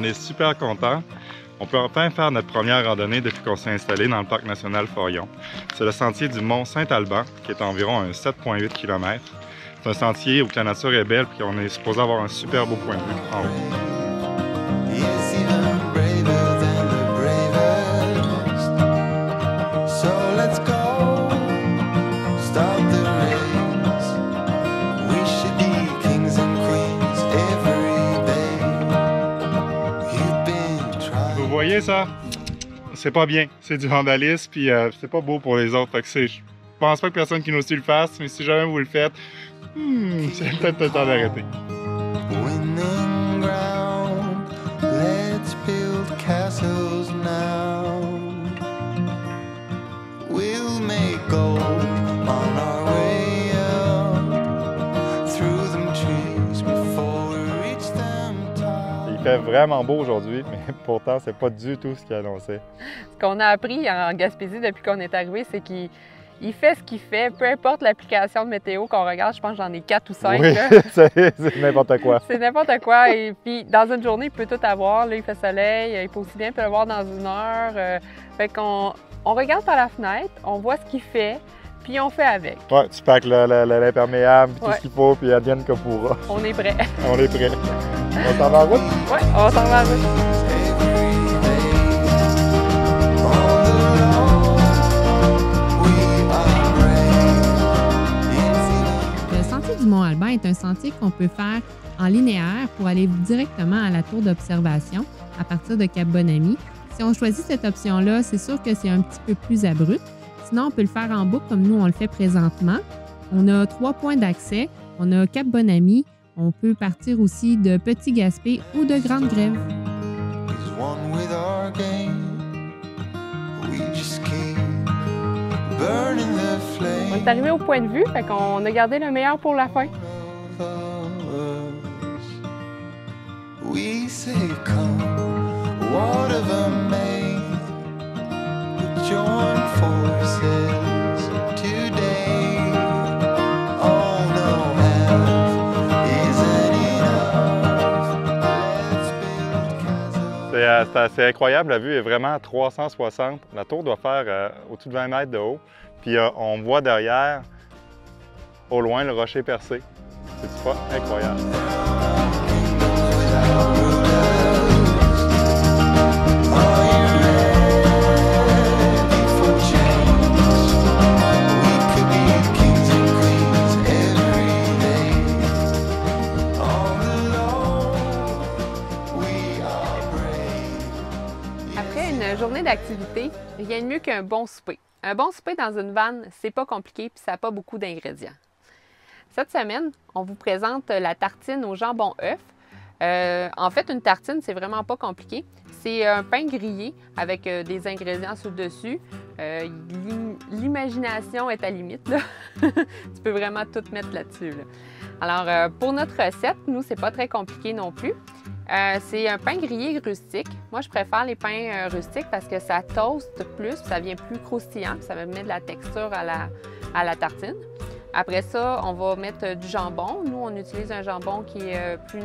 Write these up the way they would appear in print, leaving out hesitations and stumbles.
on est super contents. On peut enfin faire notre première randonnée depuis qu'on s'est installé dans le parc national Forillon. C'est le sentier du Mont Saint-Alban, qui est à environ un 7,8 km. C'est un sentier où la nature est belle et qu'on est supposé avoir un super beau point de vue en haut. Vous voyez ça? C'est pas bien, c'est du vandalisme puis c'est pas beau pour les autres. Fait que je pense pas que personne qui nous suit le fasse, mais si jamais vous le faites, c'est peut-être le temps d'arrêter. Il fait vraiment beau aujourd'hui, mais pourtant, c'est pas du tout ce qu'il annonçait. Ce qu'on a appris en Gaspésie depuis qu'on est arrivé, c'est qu'il fait ce qu'il fait, peu importe l'application de météo qu'on regarde. Je pense que j'en ai 4 ou 5. Oui, c'est n'importe quoi. C'est n'importe quoi. Et puis, dans une journée, il peut tout avoir. Là, il fait soleil, il peut aussi bien pleuvoir dans une heure. Fait qu'on regarde par la fenêtre, on voit ce qu'il fait, puis on fait avec. Ouais, tu packs l'imperméable, puis tout ce qu'il faut, puis advienne que pourra. On est prêt. On est prêt. On s'en va en route? Oui, on s'en va en route. Le sentier du Mont-Alban est un sentier qu'on peut faire en linéaire pour aller directement à la tour d'observation à partir de Cap-Bonami. Si on choisit cette option-là, c'est sûr que c'est un petit peu plus abrupt. Sinon, on peut le faire en boucle comme nous, on le fait présentement. On a 3 points d'accès. On a Cap-Bonami. On peut partir aussi de Petit-Gaspé ou de Grande-Grève. On est arrivé au point de vue, fait qu'on a gardé le meilleur pour la fin. C'est assez incroyable, la vue est vraiment à 360. La tour doit faire au-dessus de 20 mètres de haut. Puis on voit derrière, au loin, le rocher percé. C'est pas incroyable. Après une journée d'activité, rien de mieux qu'un bon souper. Un bon souper dans une vanne, c'est pas compliqué puis ça n'a pas beaucoup d'ingrédients. Cette semaine, on vous présente la tartine au jambon œuf. En fait, une tartine, c'est vraiment pas compliqué. C'est un pain grillé avec des ingrédients sur le dessus. L'imagination est à limite, là. Tu peux vraiment tout mettre là-dessus, là. Alors, pour notre recette, nous, c'est pas très compliqué non plus. C'est un pain grillé rustique. Moi, je préfère les pains rustiques parce que ça toast plus, ça vient plus croustillant, ça me met de la texture à la tartine. Après ça, on va mettre du jambon. Nous, on utilise un jambon qui est plus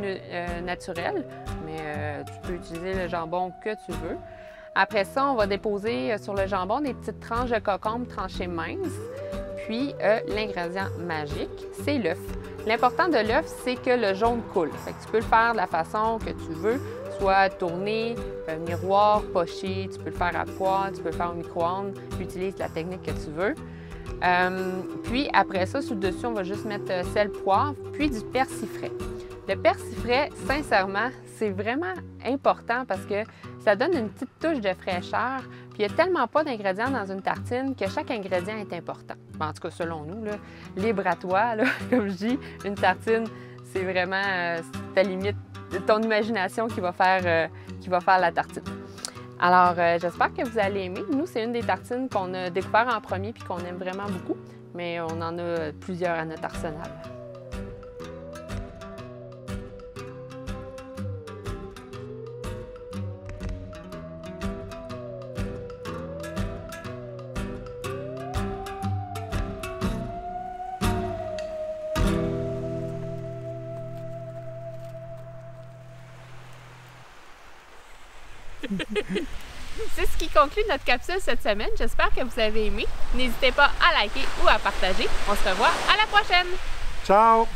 naturel, mais tu peux utiliser le jambon que tu veux. Après ça, on va déposer sur le jambon des petites tranches de concombre tranchées minces. Puis, l'ingrédient magique, c'est l'œuf. L'important de l'œuf, c'est que le jaune coule. Fait que tu peux le faire de la façon que tu veux, soit tourner, miroir, poché, tu peux le faire à poêle, tu peux le faire au micro-ondes, utilise la technique que tu veux. Puis après ça, sur le dessus, on va juste mettre sel, poivre, puis du persil frais. Le persil frais, sincèrement, c'est vraiment important parce que ça donne une petite touche de fraîcheur. Puis il n'y a tellement pas d'ingrédients dans une tartine que chaque ingrédient est important. En tout cas, selon nous, là, libre à toi, là, comme je dis, une tartine, c'est vraiment ta limite, ton imagination qui va faire la tartine. Alors, j'espère que vous allez aimer. Nous, c'est une des tartines qu'on a découvert en premier puis qu'on aime vraiment beaucoup, mais on en a plusieurs à notre arsenal. C'est ce qui conclut notre capsule cette semaine. J'espère que vous avez aimé. N'hésitez pas à liker ou à partager. On se revoit à la prochaine! Ciao!